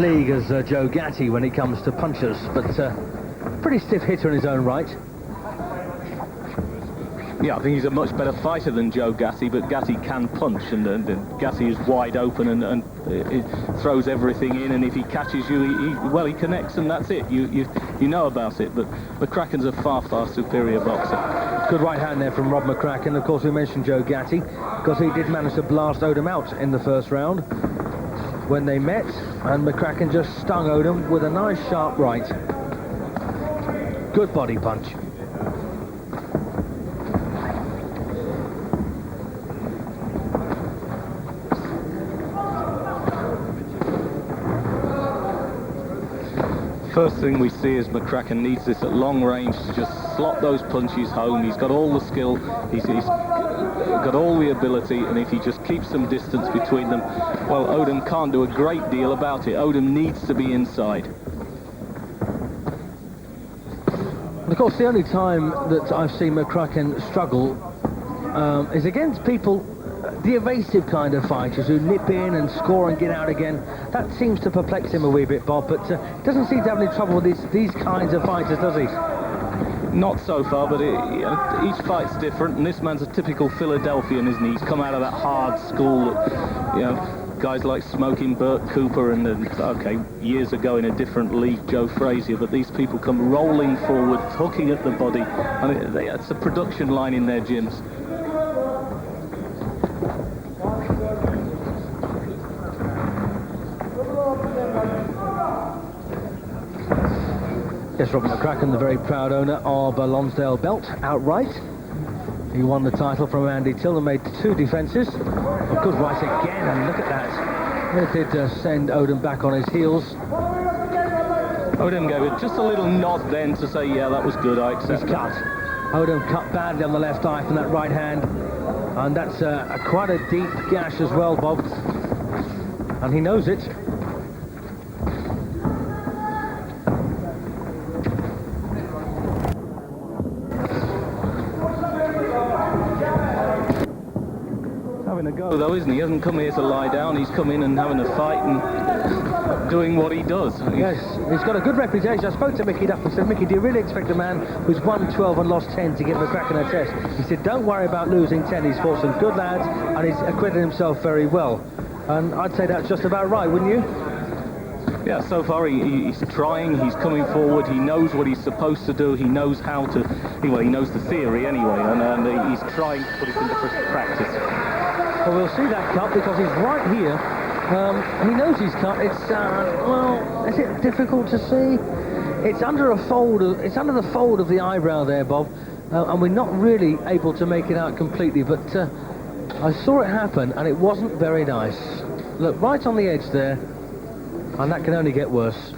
league as Joe Gatti when it comes to punchers, but pretty stiff hitter in his own right. Yeah, I think he's a much better fighter than Joe Gatti, but Gatti can punch, and Gatti is wide open and it throws everything in, and if he catches you, he connects, and that's it. You know about it, but McCracken's a far superior boxer. Good right hand there from Rob McCracken. Of course, we mentioned Joe Gatti, because he did manage to blast Odem out in the first round when they met, and McCracken just stung Odem with a nice sharp right. Good body punch. First thing we see is McCracken needs this at long range to just slot those punches home. He's got all the skill, he's got all the ability, and if he just keeps some distance between them, well, Odem can't do a great deal about it. Odem needs to be inside. And of course, the only time that I've seen McCracken struggle is against people, the evasive kind of fighters who nip in and score and get out again. That seems to perplex him a wee bit, Bob, but doesn't seem to have any trouble with these kinds of fighters, does he? Not so far, but each fight's different, and this man's a typical Philadelphian, isn't he? He's come out of that hard school that, guys like Smoking Burt Cooper and, okay, years ago in a different league, Joe Frazier, but these people come rolling forward, hooking at the body, and it's a production line in their gyms. Yes, Robert McCracken, the very proud owner of a Lonsdale belt outright. He won the title from Andy Till and made 2 defences. A good right again, and look at that. It did send Odem back on his heels. Odem gave it just a little nod then to say, yeah, that was good, I accept. He's cut. Odem cut badly on the left eye from that right hand. And that's quite a deep gash as well, Bob. And he knows it. Having a go though, isn't he? He hasn't come here to lie down, he's come in and having a fight and doing what he does. Yes, he's got a good reputation. I spoke to Mickey Duff and said, Mickey, do you really expect a man who's won 12 and lost 10 to give McCracken a test? He said, don't worry about losing 10, he's fought some good lads and he's acquitted himself very well. And I'd say that's just about right, wouldn't you? Yeah, so far he's trying, he's coming forward, he knows what he's supposed to do, he knows how to, anyway, he knows the theory anyway, and he's trying to put it into practice. Well, we'll see that cut because he's right here. He knows he's cut. It's well, is it difficult to see? It's under a fold. It's under the fold of the eyebrow there, Bob, and we're not really able to make it out completely. But I saw it happen, and it wasn't very nice. Look, right on the edge there, and that can only get worse.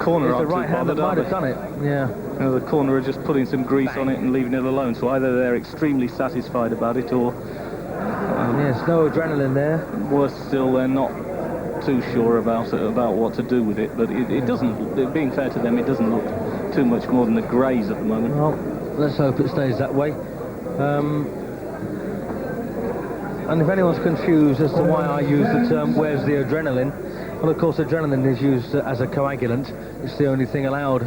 Corner it's the right hand that might have done it. Yeah. The corner are just putting some grease on it and leaving it alone. So either they're extremely satisfied about it, or yes, no adrenaline there. Worse still, they're not too sure about what to do with it. But it doesn't, being fair to them, it doesn't look too much more than a graze at the moment. Well, let's hope it stays that way. And if anyone's confused as to why I use the term, where's the adrenaline? Well, of course, adrenaline is used as a coagulant. It's the only thing allowed,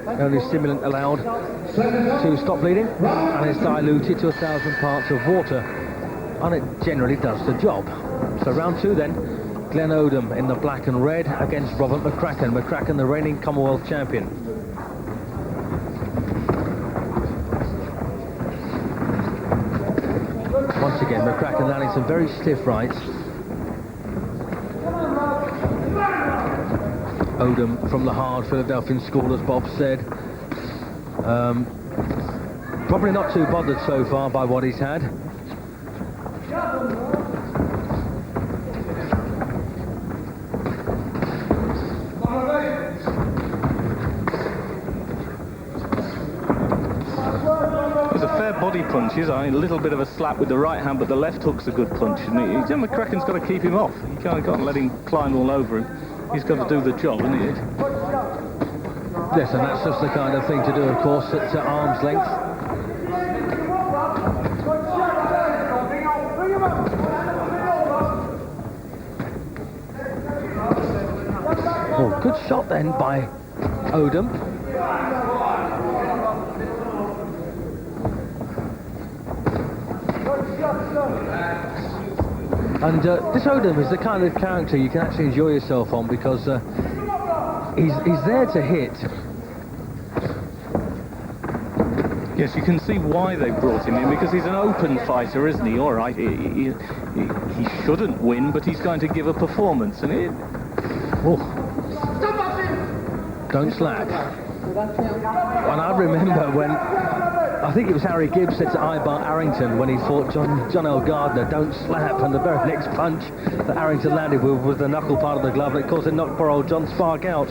the only stimulant allowed to stop bleeding, and it's diluted to 1,000 parts of water. And it generally does the job. So round 2 then, Glenn Odem in the black and red against Robert McCracken. McCracken, the reigning Commonwealth champion. Once again, McCracken landing some very stiff rights. Odem from the hard Philadelphian school, as Bob said. Probably not too bothered so far by what he's had. Body punches, a little bit of a slap with the right hand, but the left hook's a good punch, and McCracken's got to keep him off. You can't let him climb all over him. He's got to do the job, isn't he? Yes, and that's just the kind of thing to do, of course, at arm's length. Oh, good shot then by Odem. And this Odem is the kind of character you can actually enjoy yourself on, because he's there to hit. Yes, you can see why they brought him in, because he's an open fighter, isn't he? All right, he shouldn't win, but he's going to give a performance, and it... Oh. Don't slap. And I remember when, I think it was Harry Gibbs said to Ibar Arrington when he fought John L. Gardner, don't slap, and the very next punch that Arrington landed with the knuckle part of the glove, and of course it knocked poor old John Spark out.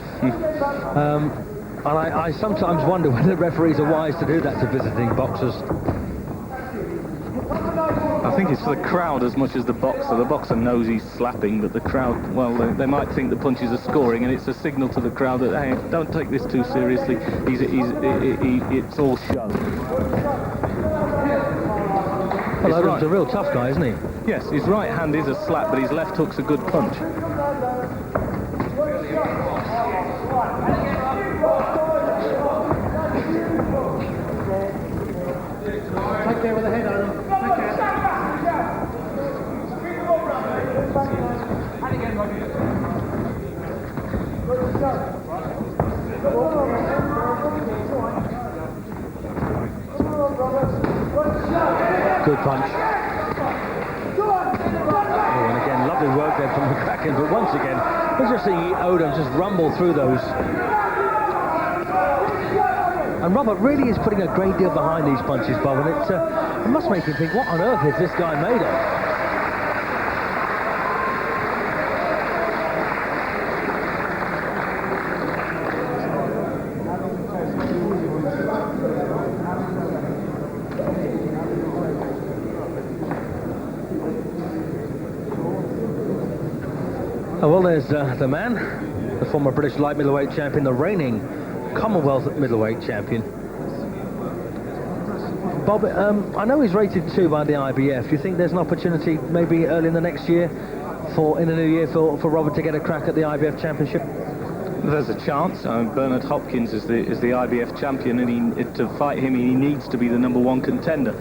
And I sometimes wonder whether referees are wise to do that to visiting boxers. I think it's for the crowd as much as the boxer. The boxer knows he's slapping, but the crowd, well, they might think the punches are scoring, and it's a signal to the crowd that, hey, don't take this too seriously. It's all show. Well, Odem's a real tough guy, isn't he? Yes, his right hand is a slap, but his left hook's a good punch. Right there with the head on. Good punch. Oh, and again, lovely work there from McCracken, but once again, we're just seeing Odem just rumble through those. And Robert really is putting a great deal behind these punches, Bob, and it must make you think, what on earth is this guy made of? Oh, well, there's the man, the former British light middleweight champion, the reigning Commonwealth middleweight champion. Bob, I know he's rated 2 by the IBF. Do you think there's an opportunity maybe early in the next year, in the new year, for Robert to get a crack at the IBF championship? There's a chance. Bernard Hopkins is the IBF champion, and to fight him, he needs to be the #1 contender.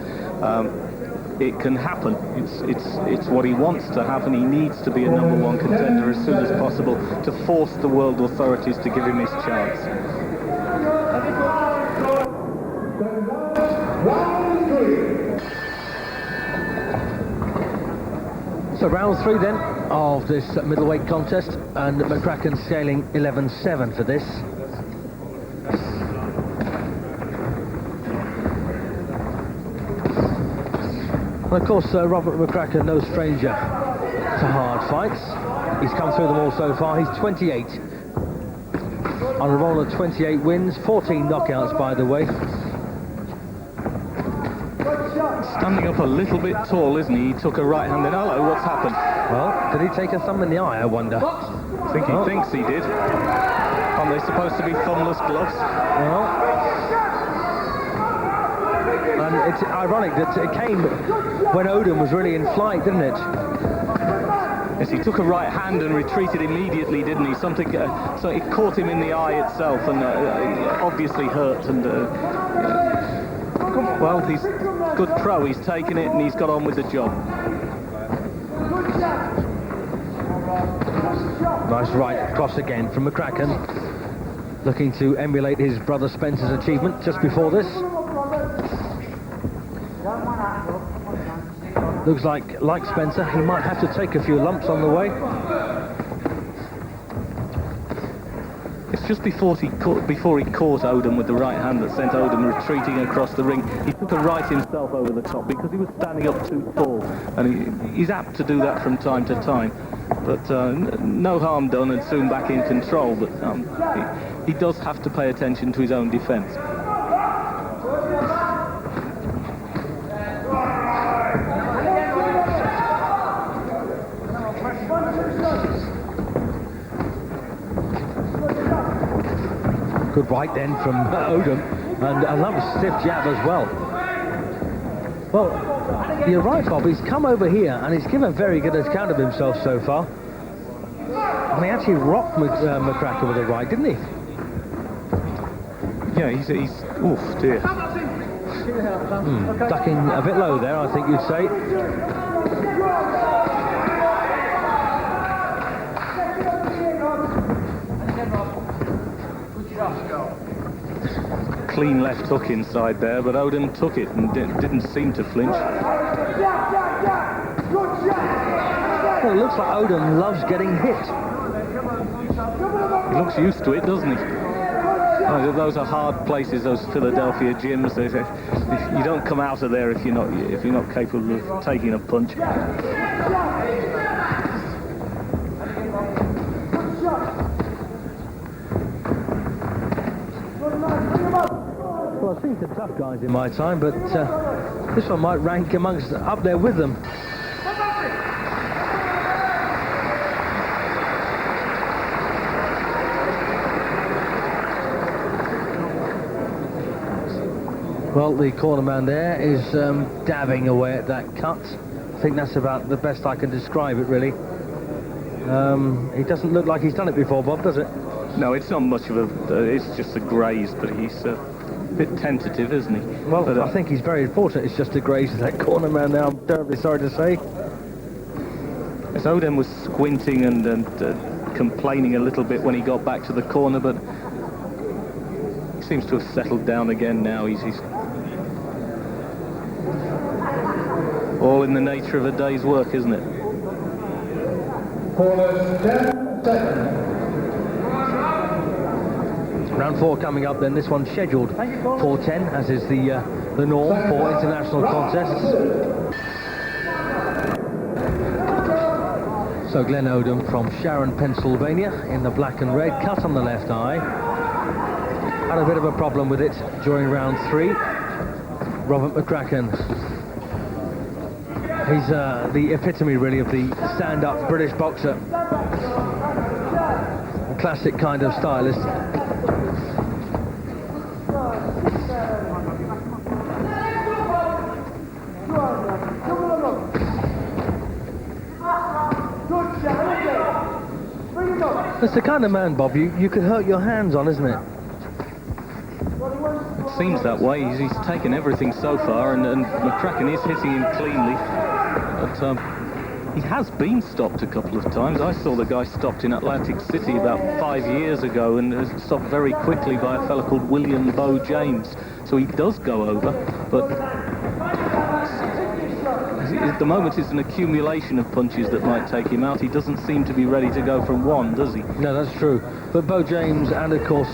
It can happen. It's what he wants to happen. He needs to be a #1 contender as soon as possible to force the world authorities to give him his chance. So round 3 then of this middleweight contest, and McCracken scaling 11-7 for this. And of course, Robert McCracken, no stranger to hard fights. He's come through them all so far. He's 28 on a roll of 28 wins, 14 knockouts, by the way. Standing up a little bit tall, isn't he? He took a right-handed... Hello, what's happened? Well, did he take a thumb in the eye, I wonder? I think he thinks he did. Aren't they supposed to be thumbless gloves? Well, and it's ironic that it came when Odem was really in flight, didn't it? Yes, he took a right hand and retreated immediately, didn't he? Something, so it caught him in the eye itself, and obviously hurt. And well, he's a good pro. He's taken it and he's got on with the job. Nice right cross again from McCracken, looking to emulate his brother Spencer's achievement just before this. Looks like Spencer, he might have to take a few lumps on the way. It's just before he caught Odem with the right hand that sent Odem retreating across the ring. He took a right himself over the top because he was standing up too tall, and he's apt to do that from time to time. But no harm done, and soon back in control. But he does have to pay attention to his own defence. Good right then from Odem, and a lovely stiff jab as well. Well, you're right, Bob. He's come over here and he's given a very good account of himself so far. And he actually rocked McCracken with a right, didn't he? Yeah, he's oof, dear. Ducking a bit low there, I think you'd say. Clean left hook inside there, but Odem took it and didn't seem to flinch. Well, it looks like Odem loves getting hit. He looks used to it, doesn't he? Oh, those are hard places, those Philadelphia gyms. You don't come out of there if you're not capable of taking a punch. Well, I've seen some tough guys in my time, but this one might rank amongst up there with them. Well, the corner man there is dabbing away at that cut. I think that's about the best I can describe it, really. He doesn't look like he's done it before, Bob, does it? No, it's not much of a... it's just a graze, but he's a bit tentative, isn't he? Well, but, I think he's very fortunate it's just a graze to that corner man now, I'm terribly sorry to say. As Odem was squinting and complaining a little bit when he got back to the corner, but he seems to have settled down again now. He's all in the nature of a day's work, isn't it? Corners 10 seconds. Round 4 coming up then, this one's scheduled for 10, as is the norm for international contests. So Glenn Odem from Sharon, Pennsylvania, in the black and red, cut on the left eye. Had a bit of a problem with it during round 3. Robert McCracken. He's the epitome, really, of the stand-up British boxer. A classic kind of stylist. It's the kind of man, Bob, you could hurt your hands on, isn't it? It seems that way. He's taken everything so far, and McCracken is hitting him cleanly. But he has been stopped a couple of times. I saw the guy stopped in Atlantic City about 5 years ago, and was stopped very quickly by a fellow called William Bo James. So he does go over, but at the moment it's an accumulation of punches that might take him out. He doesn't seem to be ready to go from one, does he? No, that's true. But Bo James and, of course,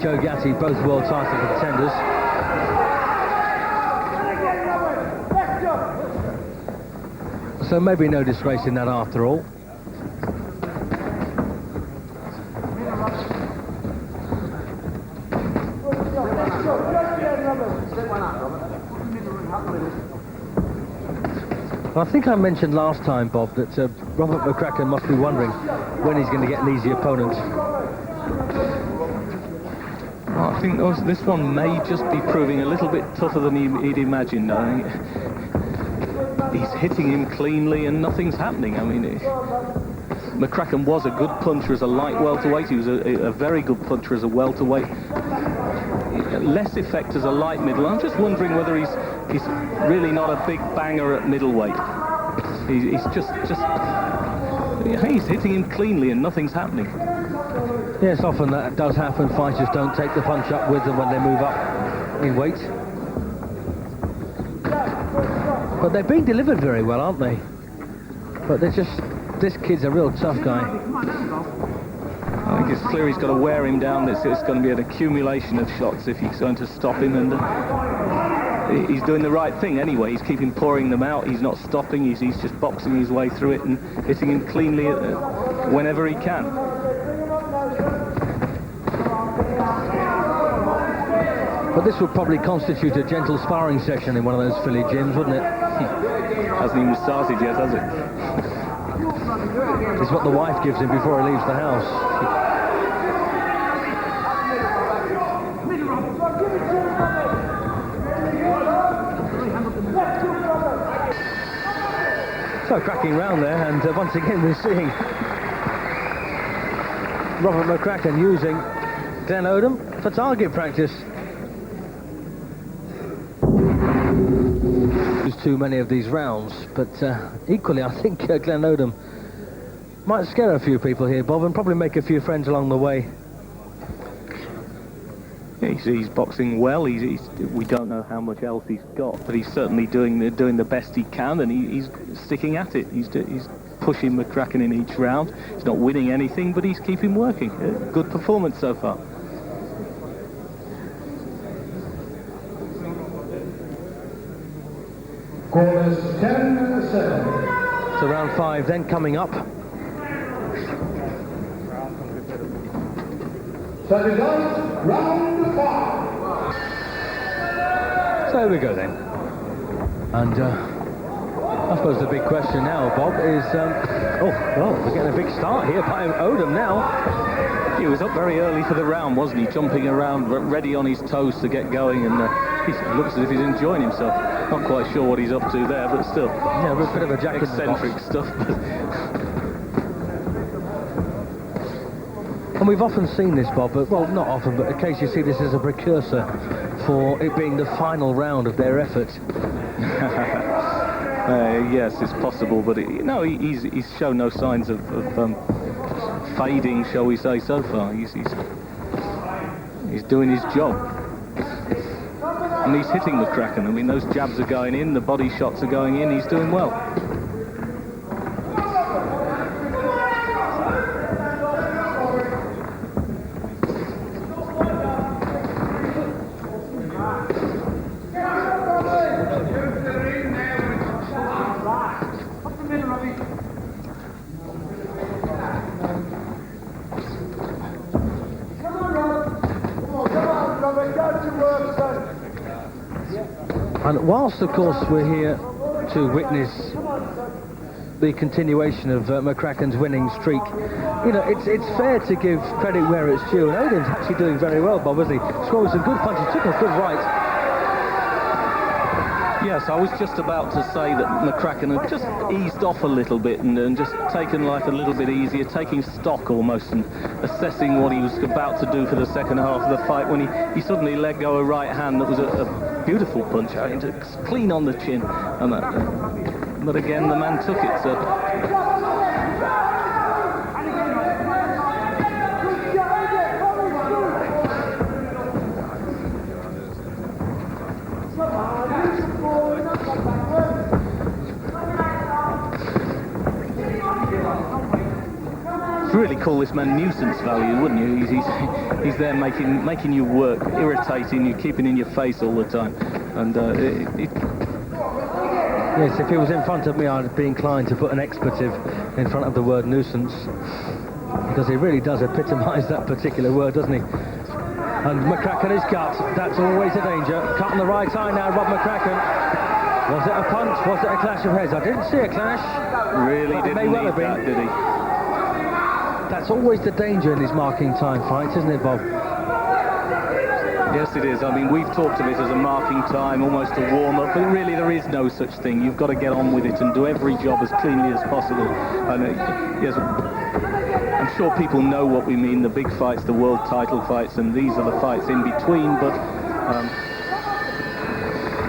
Joe Gatti, both world title contenders. So maybe no disgrace in that after all. I think I mentioned last time, Bob, that Robert McCracken must be wondering when he's going to get an easy opponent. Well, I think this one may just be proving a little bit tougher than he'd imagined. I think he's hitting him cleanly and nothing's happening. I mean, McCracken was a good puncher as a light welterweight. He was a very good puncher as a welterweight. Less effect as a light middle. I'm just wondering whether he's really not a big banger at middleweight. He's just he's hitting him cleanly and nothing's happening. Yes, often that does happen. Fighters don't take the punch up with them when they move up in weight. But they're being delivered very well, aren't they? But they're just... this kid's a real tough guy. I think it's clear he's got to wear him down. It's going to be an accumulation of shots if he's going to stop him, and he's doing the right thing anyway. He's keeping pouring them out. He's not stopping. He's just boxing his way through it and hitting him cleanly whenever he can. But this would probably constitute a gentle sparring session in one of those Philly gyms, wouldn't it? Hasn't even started yet, has it? It's what the wife gives him before he leaves the house. So cracking round there, and once again we're seeing Robert McCracken using Glenn Odem for target practice. There's too many of these rounds, but equally I think Glenn Odem might scare a few people here, Bob, and probably make a few friends along the way. He's boxing well. We don't know how much else he's got, but he's certainly doing the best he can, and he's sticking at it. He's pushing McCracken in each round. He's not winning anything, but he's keeping working. Good performance so far. Corners 10-7. So round 5 then coming up. Second out, round 5. So here we go then. And I suppose the big question now, Bob, is... we're getting a big start here by Odem now. He was up very early for the round, wasn't he? Jumping around, ready on his toes to get going, and he looks as if he's enjoying himself. Not quite sure what he's up to there, but still. Yeah, a bit of a jacket eccentric stuff. And we've often seen this, Bob, but, well, not often, but occasionally you see this as a precursor for it being the final round of their effort. Yes, it's possible, but he's shown no signs of fading, shall we say, so far. He's doing his job. And he's hitting McCracken. I mean, those jabs are going in, the body shots are going in, he's doing well. And whilst, of course, we're here to witness the continuation of McCracken's winning streak, you know, it's fair to give credit where it's due. And Odem's actually doing very well, Bob, isn't he? Scored some good punches, took a good right. Yes, I was just about to say that McCracken had just eased off a little bit and just taken life a little bit easier, taking stock almost and assessing what he was about to do for the second half of the fight when he suddenly let go a right hand that was a beautiful punch, I mean, clean on the chin. And but again, the man took it. So. Really call this man nuisance value, wouldn't you? He's there making you work, irritating you, keeping in your face all the time, and yes, if he was in front of me, I'd be inclined to put an expletive in front of the word nuisance, because he really does epitomise that particular word, doesn't he? And McCracken is cut. That's always a danger. Cut on the right eye now, Rob McCracken. Was it a punch? Was it a clash of heads? I didn't see a clash. Really didn't need that, did he? That's always the danger in these marking time fights, isn't it, Bob? Yes, it is. I mean, we've talked of it as a marking time, almost a warm-up, but really there is no such thing. You've got to get on with it and do every job as cleanly as possible. And yes, I'm sure people know what we mean, the big fights, the world title fights, and these are the fights in between, but...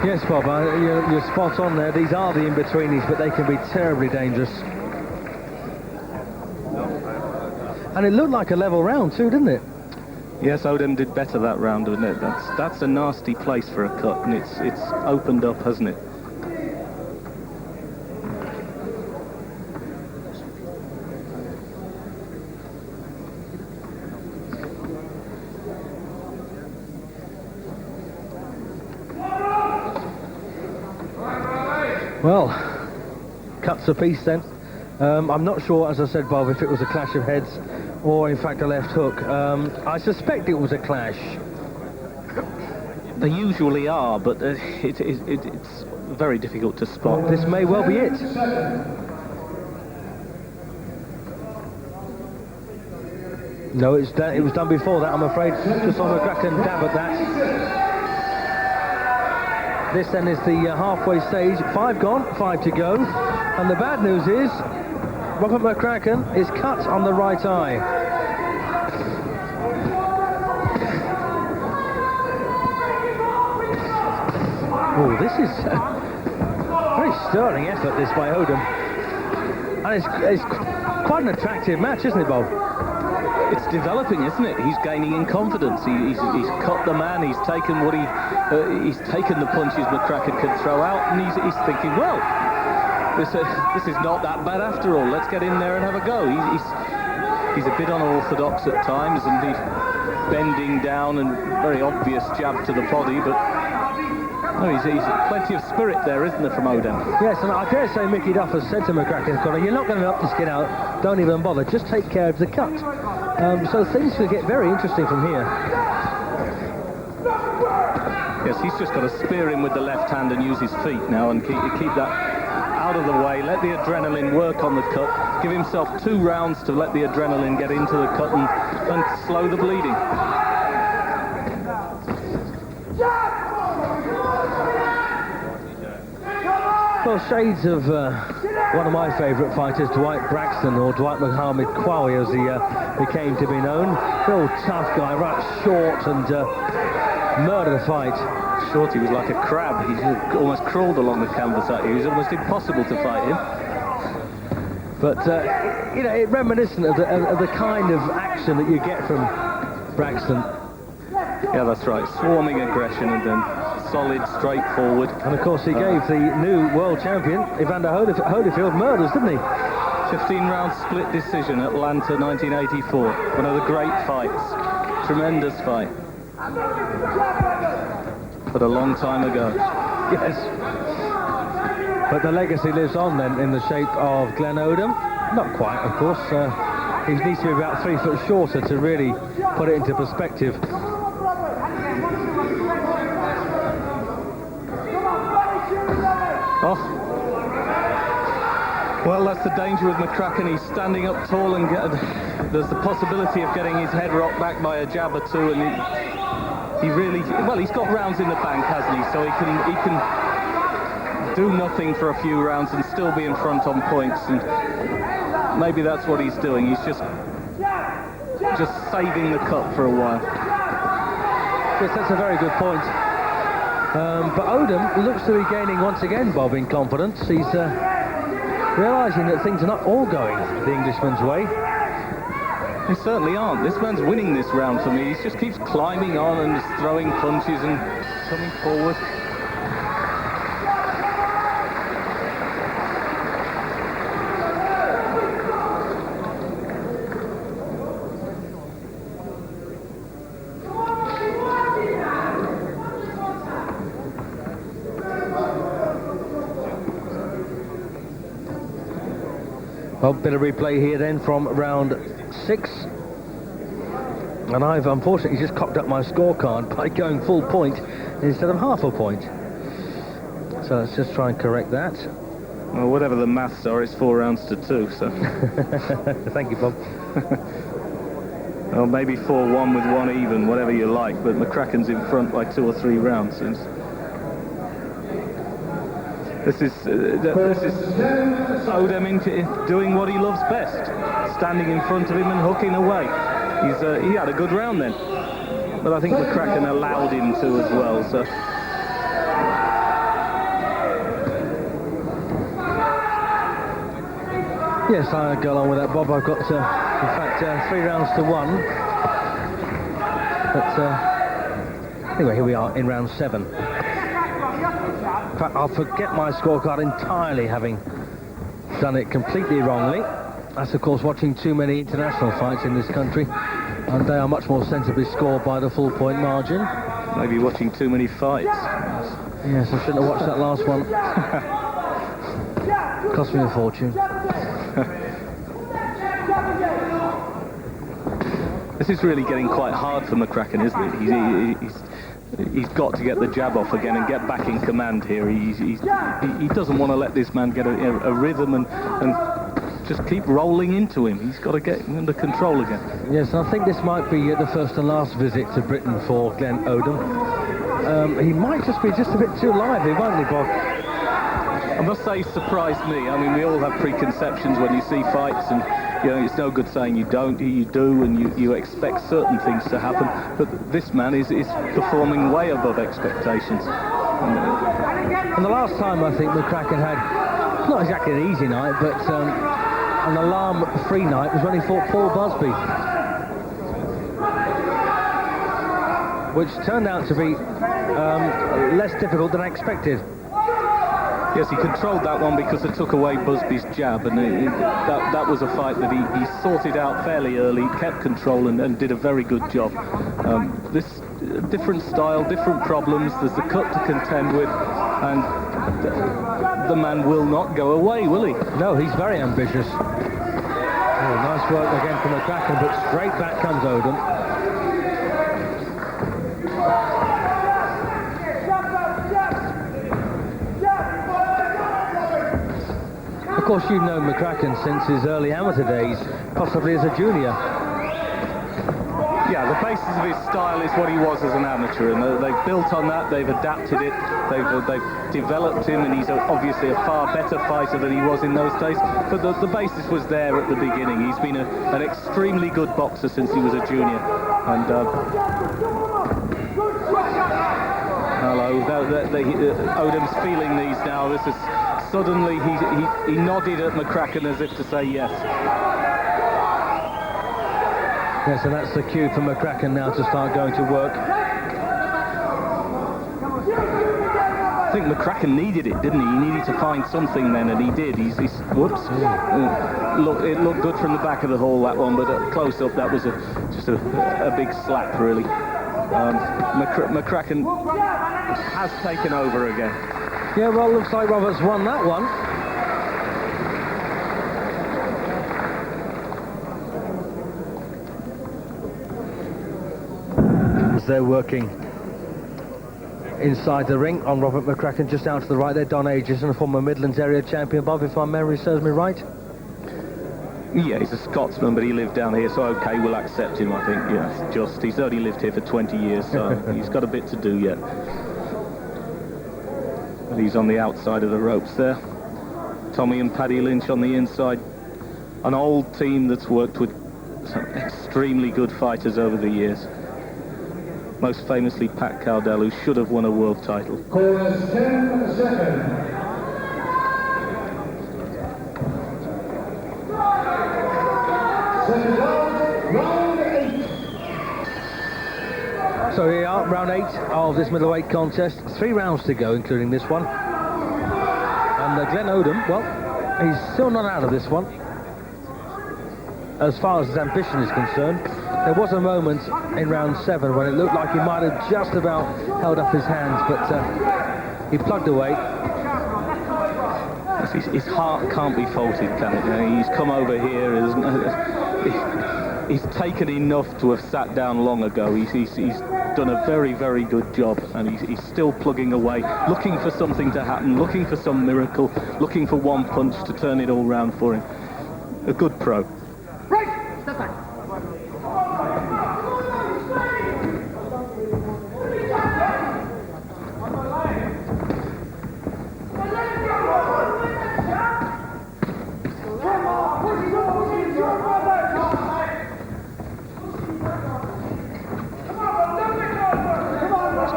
Yes, Bob, you're spot on there. These are the in-betweenies, but they can be terribly dangerous. And it looked like a level round too, didn't it? Yes, Odem did better that round, didn't it? That's a nasty place for a cut, and it's opened up, hasn't it? Well, cuts a piece then. I'm not sure, as I said, Bob, if it was a clash of heads or, in fact, a left hook. I suspect it was a clash. They usually are, but it's very difficult to spot. This may well be it. No, it was done before that, I'm afraid. Just on McCracken dab at that. This then is the halfway stage. 5 gone, 5 to go. And the bad news is, Robert McCracken is cut on the right eye. this is a very sterling effort, this by Odem. And it's quite an attractive match, isn't it, Bob? It's developing, isn't it? He's gaining in confidence. He's cut the man. He's taken he's taken the punches McCracken could throw out, and he's thinking, well, this is not that bad after all. Let's get in there and have a go. He's a bit unorthodox at times, and he's bending down and very obvious jab to the body, but no, he's plenty of spirit there, isn't there, from Odem? Yes, and I dare say Mickey Duff has said to McCracken's corner, you're not going to knock the skin out, don't even bother, just take care of the cut. So things could get very interesting from here. Yes, he's just got to spear him with the left hand and use his feet now and keep that out of the way, let the adrenaline work on the cut, give himself 2 rounds to let the adrenaline get into the cut and slow the bleeding. Well, shades of one of my favourite fighters, Dwight Braxton, or Dwight Muhammad Kwawi as he became to be known. Real tough guy, right short and murdered the fight. Shorty was like a crab. He almost crawled along the canvas at you. It was almost impossible to fight him. But, you know, reminiscent of the kind of action that you get from Braxton. Yeah, that's right. Swarming aggression and then solid, straightforward. And, of course, he gave the new world champion, Evander Holyfield, murders, didn't he? 15-round split decision, Atlanta 1984. One of the great fights. Tremendous fight. But a long time ago. Yes. But the legacy lives on then in the shape of Glenn Odem. Not quite, of course. He needs to be about 3 foot shorter to really put it into perspective. Oh. Well, that's the danger with McCracken. He's standing up tall and there's the possibility of getting his head rocked back by a jab or two, and he really, well, he's got rounds in the bank, hasn't he? So he can do nothing for a few rounds and still be in front on points, and maybe that's what he's doing. He's just saving the cut for a while. Yes, that's a very good point. But Odem looks to be gaining once again, Bob, in confidence. He's realising that things are not all going the Englishman's way. They certainly aren't. This man's winning this round for me. He just keeps climbing on and just throwing punches and coming forward. Well, bit of replay here then from round 6. And I've unfortunately just cocked up my scorecard by going full point instead of half a point. So let's just try and correct that. Well, whatever the maths are, it's 4 rounds to 2, so... Thank you, Bob. Well, maybe 4-1 with 1 even, whatever you like, but McCracken's in front by 2 or 3 rounds. This is Odem doing what he loves best, standing in front of him and hooking away. He had a good round then, but I think McCracken allowed him to as well. So yes, I'll go along with that, Bob. I've got, in fact, 3 rounds to 1. But anyway, here we are in round 7. In fact, I'll forget my scorecard entirely, having done it completely wrongly. That's, of course, watching too many international fights in this country, and they are much more sensibly scored by the full point margin. Maybe watching too many fights. Yes, I shouldn't have watched that last one. Cost me a fortune. This is really getting quite hard for McCracken, isn't it? He's got to get the jab off again and get back in command here. He doesn't want to let this man get a rhythm and just keep rolling into him. He's got to get him under control again. Yes, I think this might be the first and last visit to Britain for Glenn Odem. He might just be a bit too lively, won't he, Bob? I must say, he surprised me. I mean, we all have preconceptions when you see fights, and you know, it's no good saying you don't, you do, and you expect certain things to happen. But this man is performing way above expectations. And the last time I think McCracken had, not exactly an easy night, but an alarm-free night was when he fought Paul Busby, which turned out to be less difficult than I expected. Yes, he controlled that one because it took away Busby's jab, and that was a fight that he sorted out fairly early, kept control, and did a very good job. This different style, different problems, there's the cut to contend with, and the man will not go away, will he? No, he's very ambitious. Oh, nice work again from McCracken, but straight back comes Odem. Of course, you've known McCracken since his early amateur days, possibly as a junior. Yeah, the basis of his style is what he was as an amateur, and they've built on that, they've adapted it, they've developed him, and he's obviously a far better fighter than he was in those days, but the basis was there at the beginning. He's been an extremely good boxer since he was a junior, and hello, Odem's feeling these now. This is suddenly he nodded at McCracken as if to say yes. Yes, and that's the cue for McCracken now to start going to work. I think McCracken needed it, didn't he? He needed to find something then, and he did. Whoops. Look, it looked good from the back of the hall, that one, but at close up, that was just a big slap, really. McCracken has taken over again. Yeah, well, looks like Roberts won that one. As they're working inside the ring on Robert McCracken, just out to the right there, Don Aegis, a former Midlands area champion, Bob, if my memory serves me right. Yeah, he's a Scotsman, but he lived down here, so okay, we'll accept him, I think. Yeah, he's only lived here for 20 years, so he's got a bit to do yet. But he's on the outside of the ropes there. Tommy and Paddy Lynch on the inside. An old team that's worked with some extremely good fighters over the years. Most famously Pat Cowdell, who should have won a world title. Corners 10 seconds. Second round 8. So here we are, round 8 of this middleweight contest. 3 rounds to go, including this one. And Glenn Odem, well, he's still not out of this one. As far as his ambition is concerned, there was a moment in round 7 when it looked like he might have just about held up his hands, but he plugged away. His heart can't be faulted, can it? He's come over here, he's taken enough to have sat down long ago. He's done a very, very good job, and he's still plugging away, looking for something to happen, looking for some miracle, looking for one punch to turn it all round for him. A good pro.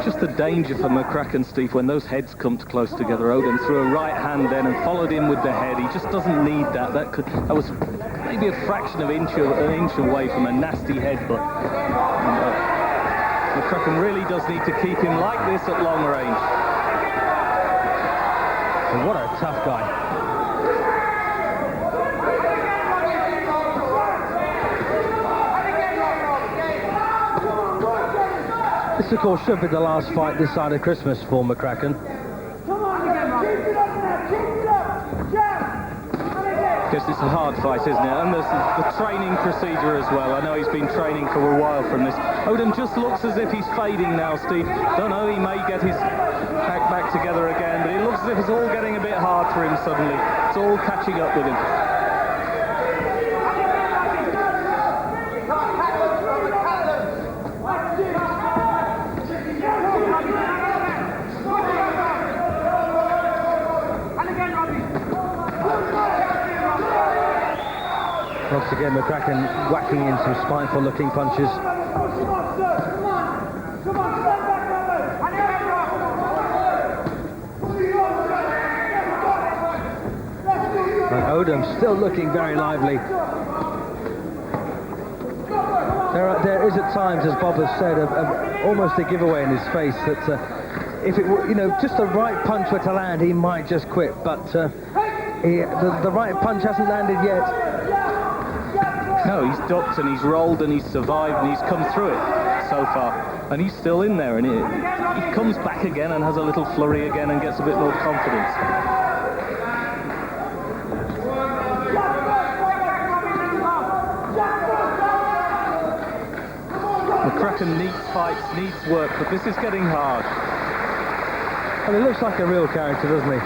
Just the danger for McCracken, Steve, when those heads come close together. Odem threw a right hand then and followed him with the head. He just doesn't need that. That was maybe a fraction of an inch away from a nasty headbutt. McCracken really does need to keep him like this at long range. And what a tough guy. This, of course, should be the last fight this side of Christmas for McCracken. Guess it's a hard fight, isn't it? And there's the training procedure as well. I know he's been training for a while from this. Odem just looks as if he's fading now, Steve. Don't know, he may get his pack back together again, but it looks as if it's all getting a bit hard for him suddenly. It's all catching up with him. Once again, McCracken whacking in some spiteful-looking punches. Come on, stand back, And Odem still looking very lively. There is at times, as Bob has said, almost a giveaway in his face that if it were, just the right punch were to land, he might just quit. But the right punch hasn't landed yet. No, he's ducked and he's rolled and he's survived and he's come through it so far. And he's still in there, and he comes back again and has a little flurry again and gets a bit more confidence. McCracken needs fights, needs work, but this is getting hard. And he looks like a real character, doesn't he?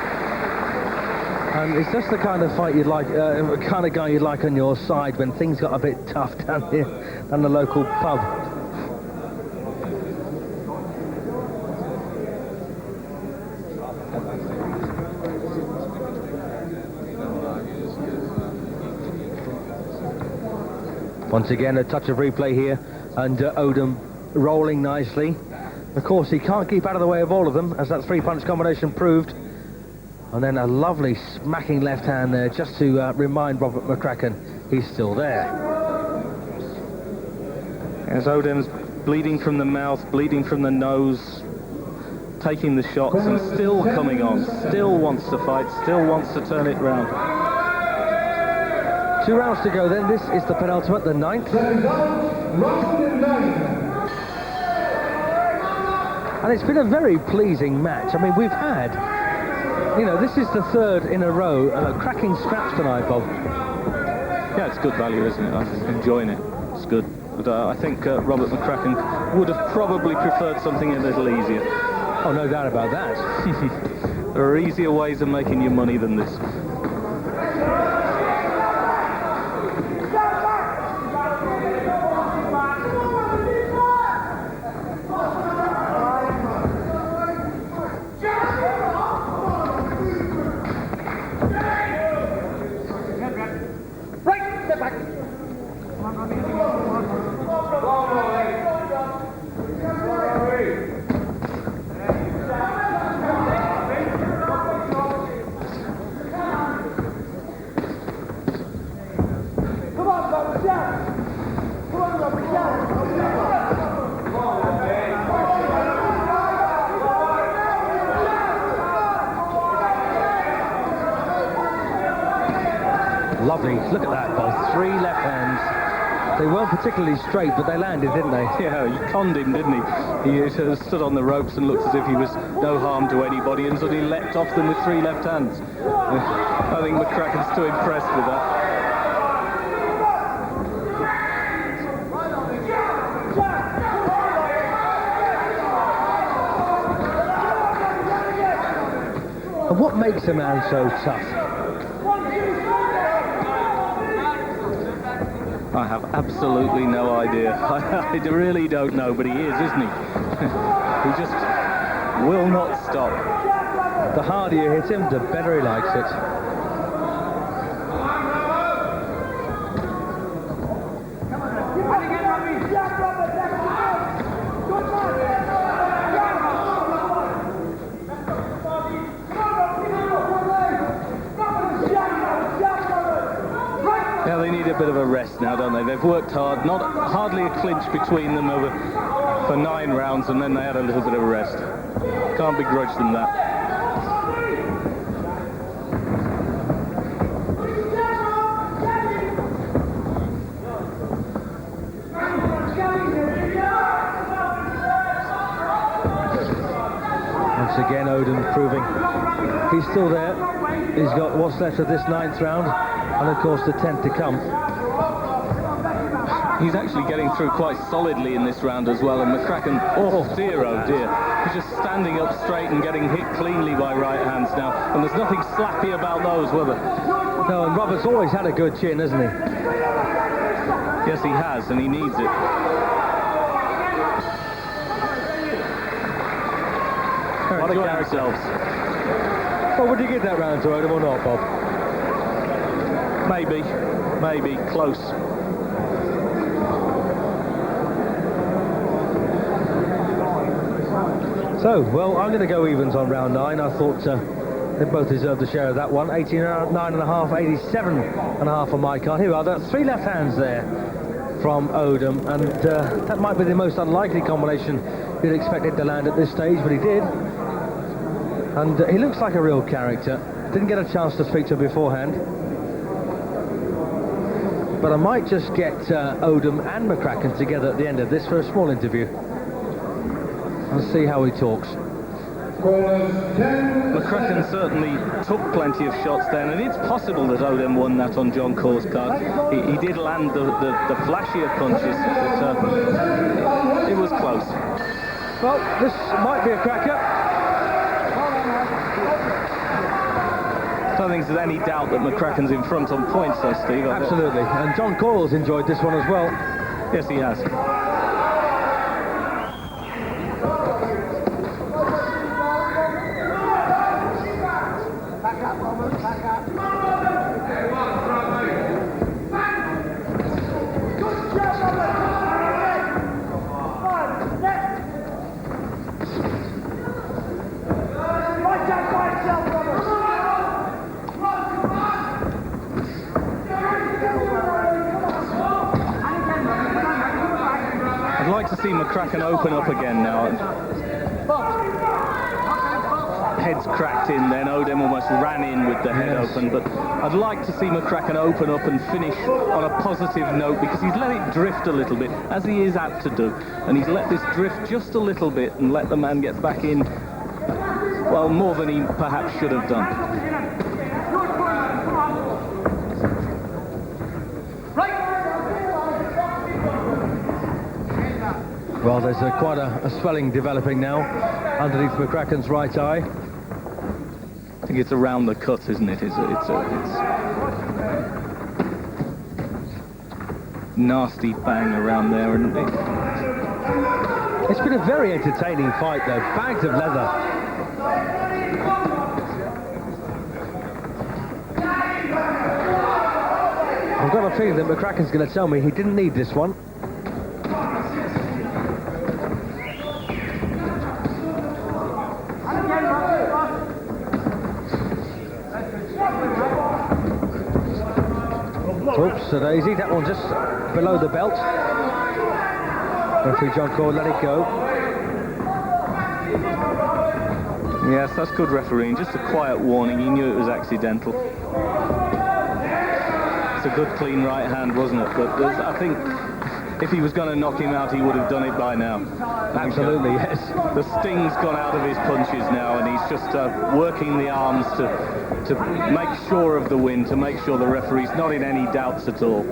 And it's just the kind of fight you'd like, kind of guy you'd like on your side when things got a bit tough down here, down the local pub. Once again, a touch of replay here, and Odem rolling nicely. Of course, he can't keep out of the way of all of them, as that three-punch combination proved. And then a lovely smacking left hand there, just to remind Robert McCracken he's still there. As Odem's bleeding from the mouth, bleeding from the nose, taking the shots and still coming on, still wants to fight, still wants to turn it round. 2 rounds to go then. This is the penultimate, the 9th. And it's been a very pleasing match. I mean, we've had, this is the 3rd in a row, cracking scraps tonight, Bob. Yeah, it's good value, isn't it? I'm enjoying it. It's good. But I think Robert McCracken would have probably preferred something a little easier. Oh, no doubt about that. There are easier ways of making your money than this. Lovely. Look at that, Bob. 3 left hands. They weren't particularly straight, but they landed, didn't they? Yeah, he conned him, didn't he? He stood on the ropes and looked as if he was no harm to anybody, and suddenly leapt off them with 3 left hands. I think McCracken's too impressed with that. And what makes a man so tough? I have absolutely no idea. I really don't know, but he is, isn't he? He just will not stop. The harder you hit him, the better he likes it. Yeah, they need a bit of a rest now, don't they? They've worked hard, hardly a clinch between them for 9 rounds, and then they had a little bit of a rest. Can't begrudge them that. Once again, Odem proving he's still there. He's got what's left of this 9th round, and of course the 10th to come. He's actually getting through quite solidly in this round as well, and McCracken, oh dear, he's just standing up straight and getting hit cleanly by right hands now, and there's nothing slappy about those, were there? No, and Robert's always had a good chin, hasn't he? Yes, he has, and he needs it. What a ourselves. Well, would you give that round to Odem or not, Bob? Maybe, close. So, well, I'm going to go evens on round 9. I thought They both deserve a share of that one. 89.5, 87.5 on my card. Here we are. That's 3 left hands there from Odem, and that might be the most unlikely combination you'd expect it to land at this stage, but he did. And he looks like a real character. Didn't get a chance to speak to him beforehand. But I might just get Odem and McCracken together at the end of this for a small interview and see how he talks. McCracken certainly took plenty of shots then, and it's possible that Odem won that on John Corr's card. He did land the flashier punches, but it was close. Well, this might be a cracker. I don't think there's any doubt that McCracken's in front on points, though, Steve. Absolutely, and John Coyle's enjoyed this one as well. Yes, he has. I'd like to see McCracken open up again now. Head's cracked in then, Odem almost ran in with the head open, but I'd like to see McCracken open up and finish on a positive note, because he's let it drift a little bit, as he is apt to do, and he's let this drift just a little bit and let the man get back in, well, more than he perhaps should have done. Well, there's quite a swelling developing now underneath McCracken's right eye. I think it's around the cut, isn't it? It's nasty bang around there, and it's been a very entertaining fight, though. Bags of leather. I've got a feeling that McCracken's going to tell me he didn't need this one. Oops, a daisy. That one just below the belt. Referee John Cord let it go. Yes, that's good refereeing. Just a quiet warning. He knew it was accidental. It's a good clean right hand, wasn't it? But I think if he was going to knock him out, he would have done it by now. Absolutely, yes. The sting's gone out of his punches now, and he's just working the arms to make sure of the win, to make sure the referee's not in any doubts at all.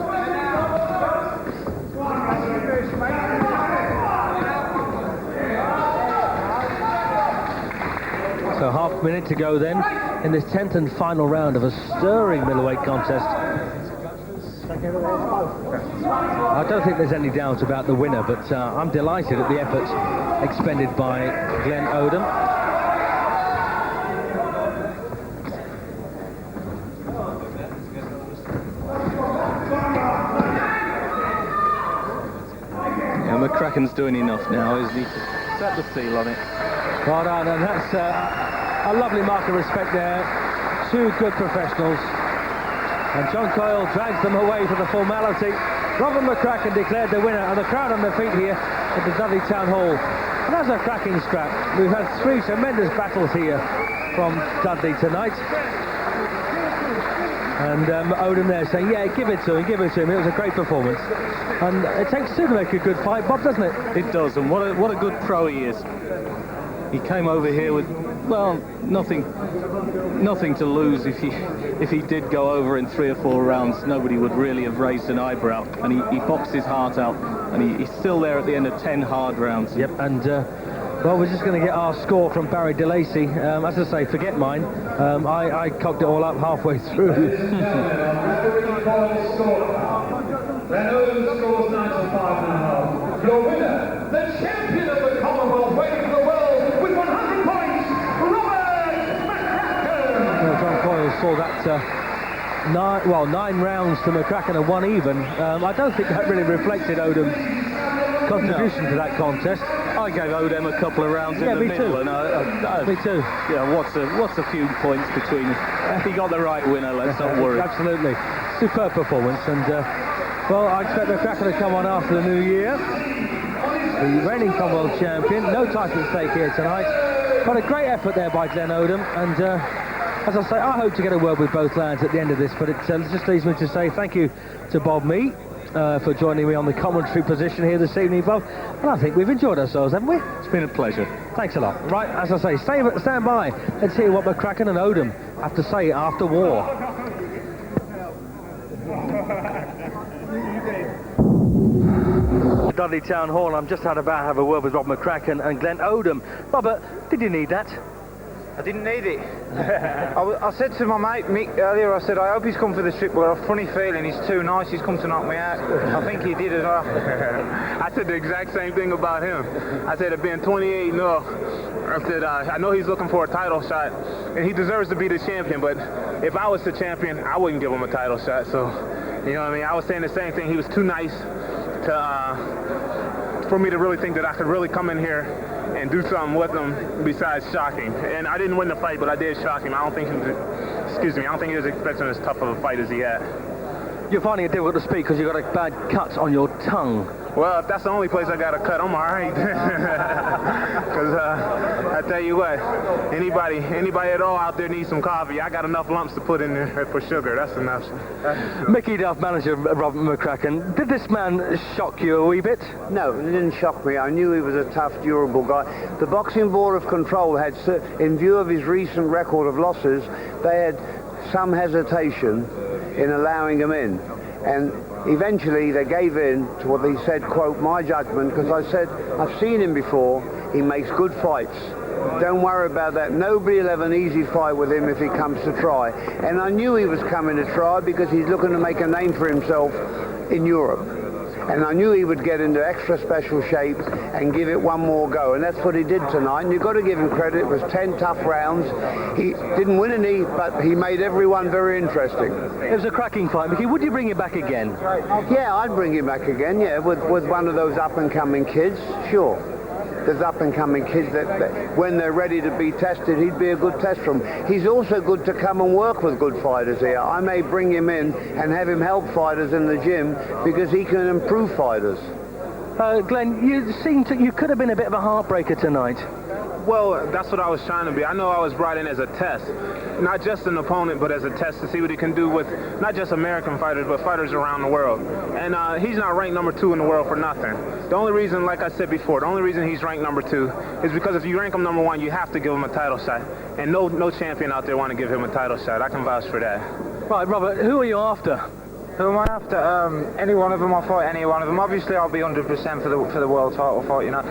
So half a minute to go then in this 10th and final round of a stirring middleweight contest. I don't think there's any doubt about the winner, but I'm delighted at the effort expended by Glenn Odem. Yeah, McCracken's doing enough now, isn't he, to set the seal on it. Well done, and that's a lovely mark of respect there. Two good professionals. And John Coyle drags them away for the formality. Robert McCracken declared the winner, and the crowd on their feet here at the Dudley Town Hall. And that's a cracking scrap. We've had 3 tremendous battles here from Dudley tonight. And Odem there saying, yeah, give it to him, give it to him. It was a great performance. And it takes 2 to make a good fight, Bob, doesn't it? It does, and what a good pro he is. He came over here with, well, nothing to lose. If he did go over in 3 or 4 rounds, nobody would really have raised an eyebrow. And he boxed his heart out, and he's still there at the end of 10 hard rounds. Yep, and well, we're just going to get our score from Barry DeLacy. As I say, forget mine. I cocked it all up halfway through. Odem scores 95.5. Your winner, the champion of the Commonwealth, waiting for the world with 100 points, Robert McCracken. Well, John Coyle saw that 9 rounds to McCracken and 1 even. I don't think that really reflected Odem's contribution to that contest. I I gave Odem a couple of rounds in the middle. Too. And Me too. Yeah, what's a few points between us? He got the right winner, let's not worry. Absolutely. Superb performance, and well, I expect McCracken to come on after the new year. The reigning Commonwealth champion, no title at stake here tonight, but a great effort there by Glenn Odem, and as I say, I hope to get a word with both lads at the end of this, but it just leaves me to say thank you to Bob Mee for joining me on the commentary position here this evening, Bob, and I think we've enjoyed ourselves, haven't we? It's been a pleasure. Thanks a lot. Right, as I say, stand by. Let's hear what McCracken and Odem have to say after war. Dudley Town Hall, I'm just about to have a word with Rob McCracken and Glenn Odem. Robert, did you need that? I didn't need it. I said to my mate Mick earlier, I said, I hope he's come for the trip, but I've got a funny feeling he's too nice, he's come to knock me out. I think he did as well. I said the exact same thing about him. I said it being 28-0, I said, I know he's looking for a title shot, and he deserves to be the champion, but if I was the champion, I wouldn't give him a title shot, so, you know what I mean? I was saying the same thing. He was too nice for me to really think that I could really come in here and do something with him besides shocking. And I didn't win the fight, but I did shock him. I don't think he was expecting as tough of a fight as he had. You're finding it difficult to speak because you've got a bad cut on your tongue. Well, if that's the only place I got a cut, I'm all right. Because I tell you what, anybody at all out there needs some coffee. I got enough lumps to put in there for sugar. That's enough. Mickey Duff, manager Robert McCracken. Did this man shock you a wee bit? No, it didn't shock me. I knew he was a tough, durable guy. The Boxing Board of Control had, in view of his recent record of losses, they had some hesitation in allowing him in. And eventually they gave in to what he said, quote, my judgment, because I said, I've seen him before, he makes good fights. Don't worry about that. Nobody will have an easy fight with him if he comes to try. And I knew he was coming to try because he's looking to make a name for himself in Europe. And I knew he would get into extra special shape and give it one more go. And that's what he did tonight. And you've got to give him credit. It was 10 tough rounds. He didn't win any, but he made everyone very interesting. It was a cracking fight. Mickey, would you bring him back again? Yeah, I'd bring him back again, yeah, with one of those up-and-coming kids, sure. There's up-and-coming kids that when they're ready to be tested, he'd be a good test for them. He's also good to come and work with good fighters here. I may bring him in and have him help fighters in the gym because he can improve fighters. Glenn, you could have been a bit of a heartbreaker tonight. Well, that's what I was trying to be. I know I was brought in as a test, not just an opponent, but as a test to see what he can do with not just American fighters, but fighters around the world. And he's not ranked number 2 in the world for nothing. The only reason, like I said before, the only reason he's ranked number 2 is because if you rank him number 1, you have to give him a title shot. And no champion out there want to give him a title shot. I can vouch for that. Right, Robert, who are you after? Who am I after? Any one of them, I'll fight any one of them. Obviously, I'll be 100% for the world title fight, you know.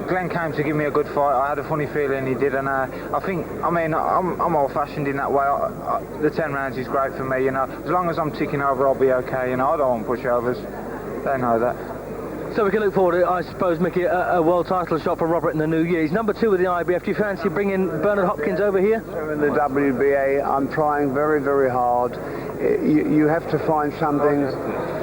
Glenn came to give me a good fight. I had a funny feeling he did, and I'm old-fashioned in that way. The 10 rounds is great for me, you know. As long as I'm ticking over, I'll be okay, you know. I don't want pushovers. They know that. So we can look forward to, I suppose, Mickey, a world title shot for Robert in the new year. He's number 2 with the IBF. Do you fancy bringing Bernard Hopkins over here? In the WBA, I'm trying very, very hard. You have to find something.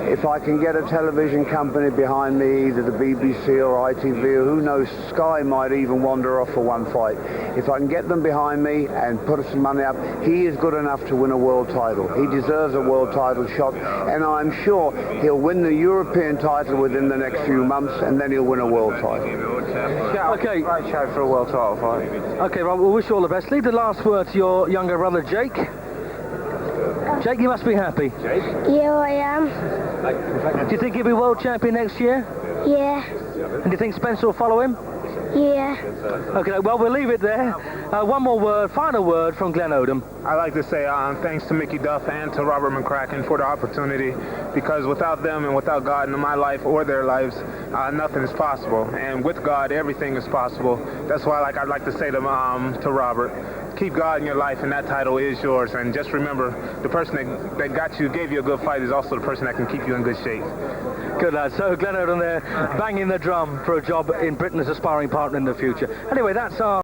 If I can get a television company behind me, either the BBC or ITV, or who knows, Sky might even wander off for one fight. If I can get them behind me and put some money up, he is good enough to win a world title. He deserves a world title shot, and I'm sure he'll win the European title within the next few months, and then he'll win a world title. Okay. Great show for a world title fight. Okay, Rob, we'll wish you all the best. Leave the last word to your younger brother, Jake. Jake, you must be happy. Jake? Yeah, I am. Do you think he'll be world champion next year? Yeah. And do you think Spencer will follow him? Yeah. Okay, well, we'll leave it there. One more word, final word from Glenn Odem. I'd like to say thanks to Mickey Duff and to Robert McCracken for the opportunity, because without them and without God in my life or their lives, nothing is possible. And with God, everything is possible. That's why I'd like to say to Robert, keep God in your life and that title is yours. And just remember, the person that gave you a good fight is also the person that can keep you in good shape. Good lad. So Glenn Odem there banging the drum for a job in Britain as a sparring partner in the future. Anyway, that's our